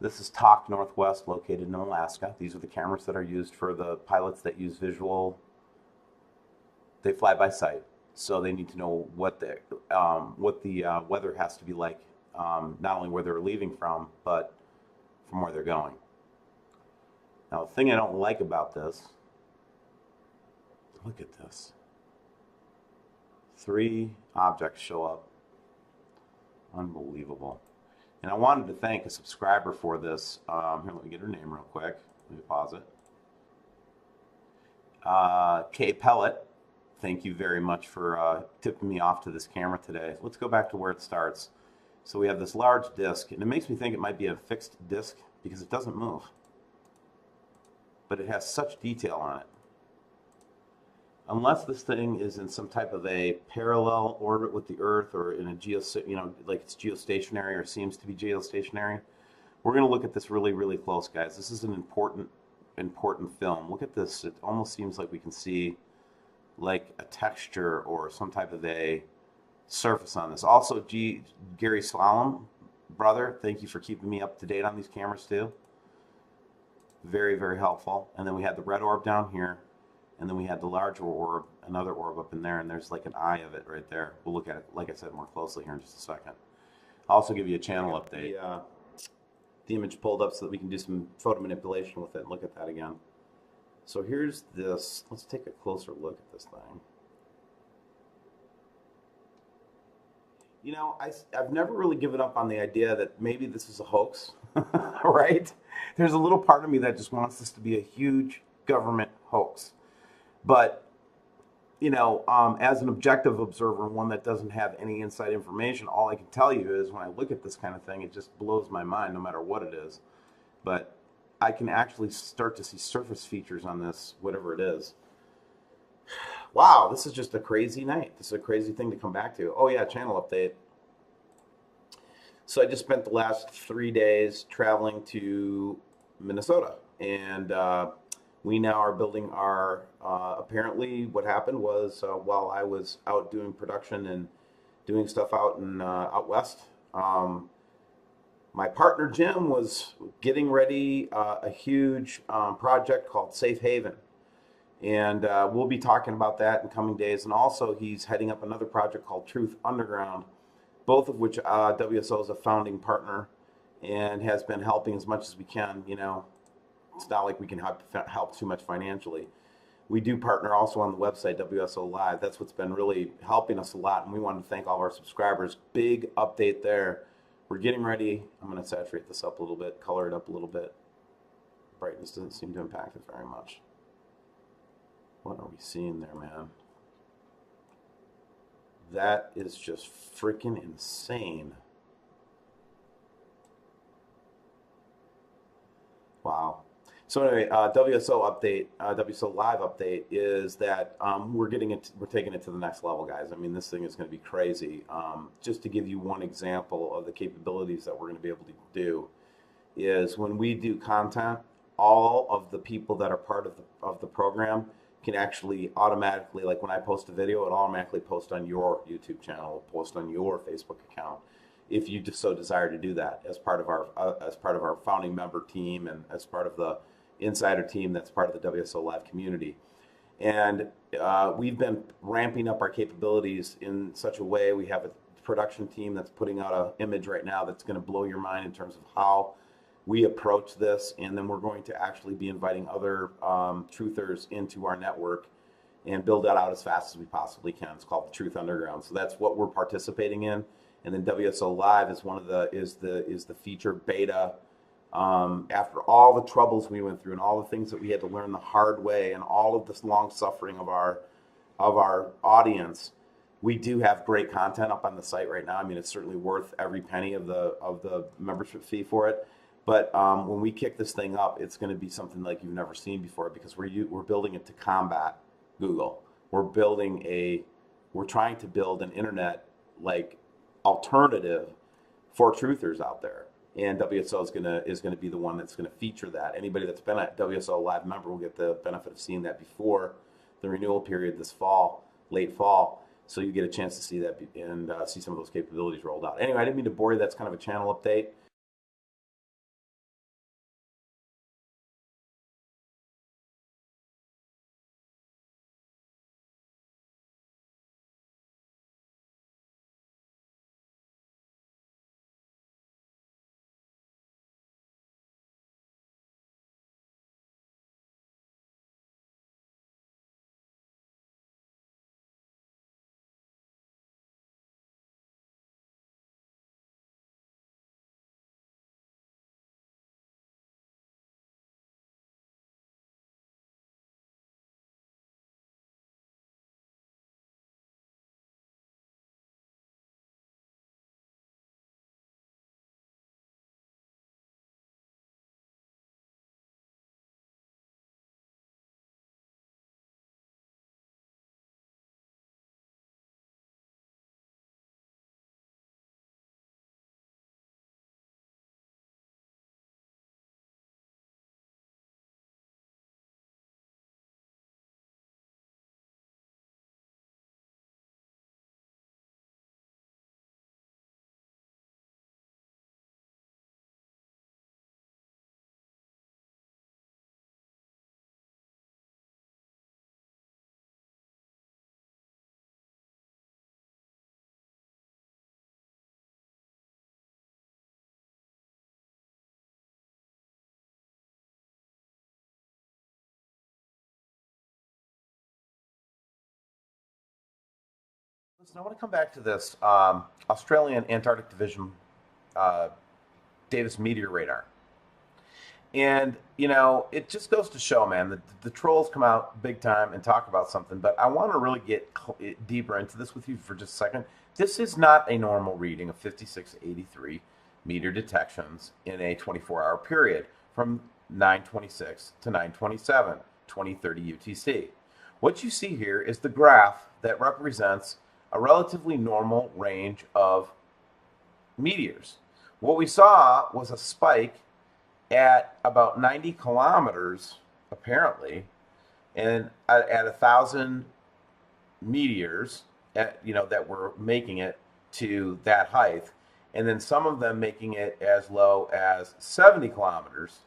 This is Talk Northwest, located in Alaska. These are the cameras that are used for the pilots that use visual. They fly by sight, so they need to know what the weather has to be like, not only where they're leaving from, but from where they're going. Now, the thing I don't like about this, look at this. 3 objects show up. Unbelievable. And I wanted to thank a subscriber for this. Here, let me get her name real quick. Let me pause it. Kay Pellet, thank you very much for tipping me off to this camera today. Let's go back to where it starts. So we have this large disc, and it makes me think it might be a fixed disc because it doesn't move. But it has such detail on it. Unless this thing is in some type of a parallel orbit with the Earth, or in a like it's geostationary or seems to be geostationary, we're going to look at this really, really close, guys. This is an important film. Look at this. It almost seems like we can see like a texture or some type of a surface on this. Also, Gary Slalom, brother, thank you for keeping me up to date on these cameras too. Very, very helpful. And then we had the red orb down here. And then we had the larger orb, another orb up in there, and there's like an eye of it right there. We'll look at it, like I said, more closely here in just a second. I'll also give you a channel update. The image pulled up so that we can do some photo manipulation with it and look at that again. So here's this. Let's take a closer look at this thing. You know, I've never really given up on the idea that maybe this is a hoax, right? There's a little part of me that just wants this to be a huge government hoax. But, you know, as an objective observer, one that doesn't have any inside information, all I can tell you is when I look at this kind of thing, it just blows my mind no matter what it is. But I can actually start to see surface features on this, whatever it is. Wow, this is just a crazy night. This is a crazy thing to come back to. Oh yeah, channel update. So I just spent the last 3 days traveling to Minnesota, and we now are building our, apparently what happened was while I was out doing production and doing stuff out west, my partner Jim was getting ready a huge project called Safe Haven. And we'll be talking about that in coming days. And also he's heading up another project called Truth Underground, both of which WSO is a founding partner and has been helping as much as we can. You know, it's not like we can help too much financially. We do partner also on the website, WSO Live. That's what's been really helping us a lot, and we want to thank all of our subscribers. Big update there. We're getting ready. I'm going to saturate this up a little bit, color it up a little bit. Brightness doesn't seem to impact it very much. What are we seeing there, man? That is just freaking insane. Wow. So anyway, WSO update, WSO Live update is that we're taking it to the next level, guys. I mean, this thing is going to be crazy. Just to give you one example of the capabilities that we're going to be able to do is when we do content, all of the people that are part of the program can actually automatically, like when I post a video, it automatically posts on your YouTube channel, post on your Facebook account, if you just so desire to do that as part of our founding member team and as part of the insider team that's part of the WSO Live community. And we've been ramping up our capabilities in such a way. We have a production team that's putting out an image right now that's going to blow your mind in terms of how we approach this, and then we're going to actually be inviting other truthers into our network and build that out as fast as we possibly can. It's called the Truth Underground. So that's what we're participating in. And then WSO Live is one of the feature beta. After all the troubles we went through and all the things that we had to learn the hard way and all of this long suffering of our audience, we do have great content up on the site right now. I mean, it's certainly worth every penny of the membership fee for it. But when we kick this thing up, it's going to be something like you've never seen before, because we're building it to combat Google. We're trying to build an internet like alternative for truthers out there, and WSO is gonna be the one that's going to feature that. Anybody that's been a WSO Live member will get the benefit of seeing that before the renewal period this fall, late fall. So you get a chance to see that and see some of those capabilities rolled out. Anyway, I didn't mean to bore you. That's kind of a channel update. So I want to come back to this Australian Antarctic Division uh, Davis meteor radar. And, you know, it just goes to show, man, that the trolls come out big time and talk about something. But I want to really get deeper into this with you for just a second. This is not a normal reading of 5683 meteor detections in a 24-hour period from 926 to 927, 2030 UTC. What you see here is the graph that represents a relatively normal range of meteors. What we saw was a spike at about 90 kilometers, apparently, and at 1,000 meteors, that were making it to that height, and then some of them making it as low as 70 kilometers.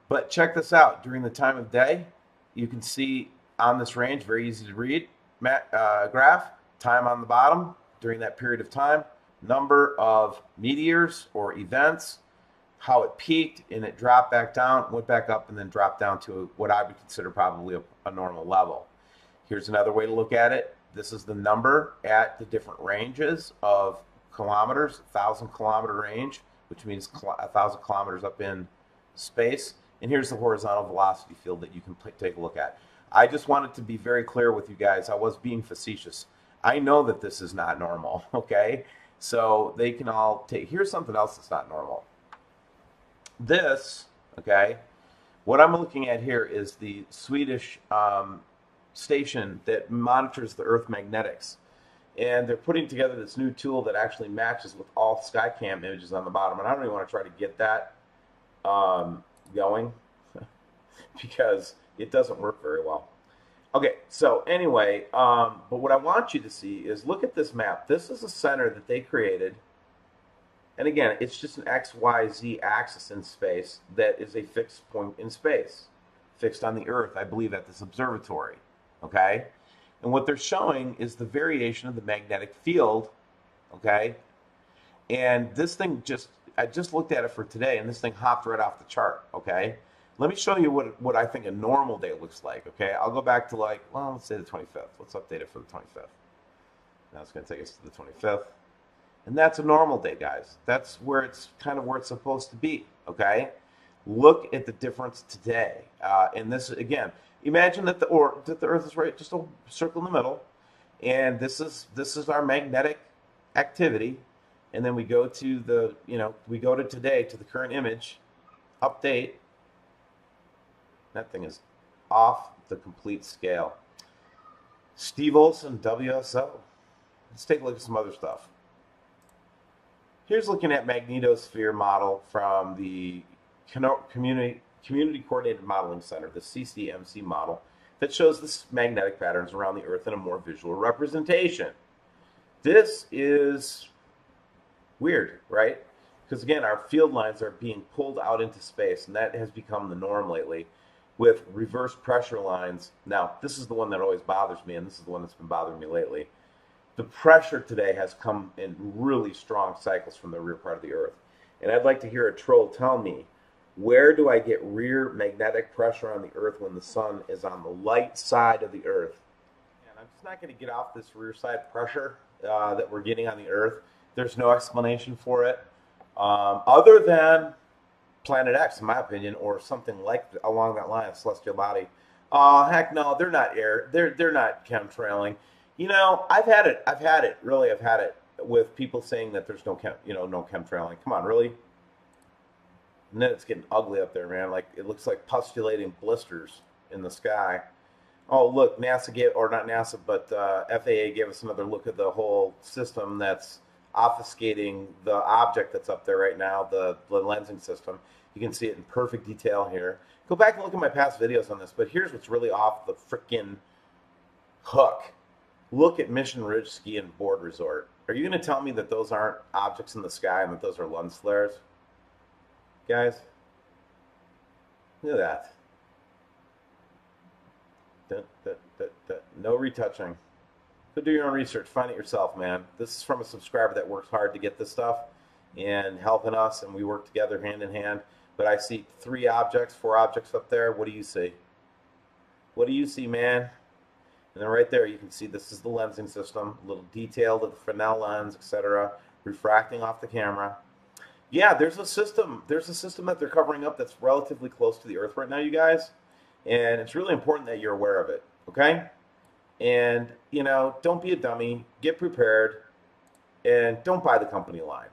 But check this out: during the time of day, you can see on this range, very easy to read, graph, time on the bottom during that period of time, number of meteors or events, how it peaked and it dropped back down, went back up, and then dropped down to what I would consider probably a normal level. Here's another way to look at it. This is the number at the different ranges of kilometers, 1,000-kilometer range, which means 1,000 kilometers up in space. And here's the horizontal velocity field that you can take a look at. I just wanted to be very clear with you guys. I was being facetious. I know that this is not normal, okay? So they can all take, here's something else that's not normal. This, okay, what I'm looking at here is the Swedish station that monitors the Earth magnetics. And they're putting together this new tool that actually matches with all Skycam images on the bottom. And I don't even want to try to get that going because it doesn't work very well. Okay, so anyway, but what I want you to see is look at this map. This is a center that they created. And again, it's just an X, Y, Z axis in space that is a fixed point in space, fixed on the Earth, I believe, at this observatory. Okay? And what they're showing is the variation of the magnetic field. Okay? And this thing I just looked at it for today, and this thing hopped right off the chart. Okay? Let me show you what I think a normal day looks like. Okay? I'll go back to let's say the 25th. Let's update it for the 25th. Now it's going to take us to the 25th. And that's a normal day, guys. That's where it's kind of where it's supposed to be, okay? Look at the difference today. And this, again, imagine that the Earth is right, just a circle in the middle. And this is our magnetic activity. And then we go to we go to today, to the current image, update. That thing is off the complete scale. Steve Olson, WSO. Let's take a look at some other stuff. Here's looking at magnetosphere model from the Community Coordinated Modeling Center, the CCMC model, that shows the magnetic patterns around the Earth in a more visual representation. This is weird, right? Because again, our field lines are being pulled out into space, and that has become the norm lately with reverse pressure lines. Now, this is the one that always bothers me, and this is the one that's been bothering me lately. The pressure today has come in really strong cycles from the rear part of the Earth. And I'd like to hear a troll tell me, where do I get rear magnetic pressure on the Earth when the sun is on the light side of the Earth? And I'm just not going to get off this rear side pressure that we're getting on the Earth. There's no explanation for it other than Planet X, in my opinion, or something along that line, a celestial body. Heck no, they're not they're not chemtrailing. You know, I've had it with people saying that there's no chemtrailing. Come on, really? And then it's getting ugly up there, man. Like, it looks like pustulating blisters in the sky. Oh, look, NASA gave, or not NASA, but FAA gave us another look at the whole system that's obfuscating the object that's up there right now, the lensing system. You can see it in perfect detail here. Go back and look at my past videos on this, but here's what's really off the freaking hook. Look at Mission Ridge Ski and Board Resort. Are you going to tell me that those aren't objects in the sky and that those are lens flares? Guys, look at that. No retouching. Go do your own research. Find it yourself, man. This is from a subscriber that works hard to get this stuff and helping us, and we work together hand in hand. But I see 4 objects up there. What do you see? What do you see, man? And then right there, you can see this is the lensing system, a little detailed of the Fresnel lens, etc., refracting off the camera. Yeah, there's a system. There's a system that they're covering up that's relatively close to the Earth right now, you guys. And it's really important that you're aware of it, okay? And, don't be a dummy. Get prepared. And don't buy the company line.